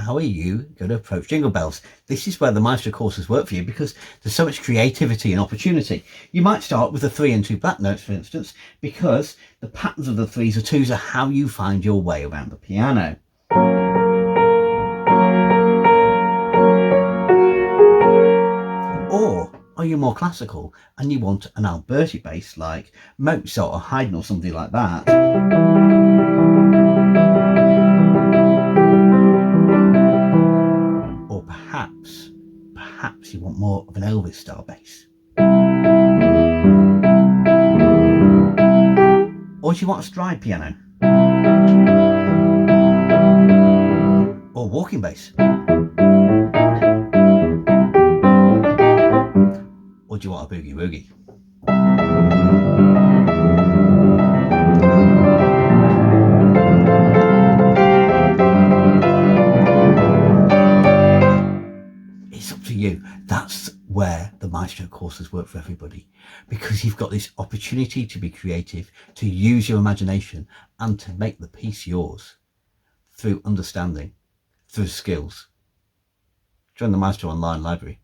how are you going to approach Jingle Bells? This is where the Maestro courses work for you, because there's so much creativity and opportunity. You might start with the 3 and 2 black notes, for instance, because the patterns of the 3s and 2s are how you find your way around the piano. Or are you more classical and you want an Alberti bass like Mozart or Haydn or something like that? Or perhaps you want more of an Elvis style bass? Or do you want a stride piano? Or walking bass? Or do you want a boogie woogie? It's up to you. That's where the Maestro courses work for everybody, because you've got this opportunity to be creative, to use your imagination and to make the piece yours through understanding, through skills. Join the Maestro online library.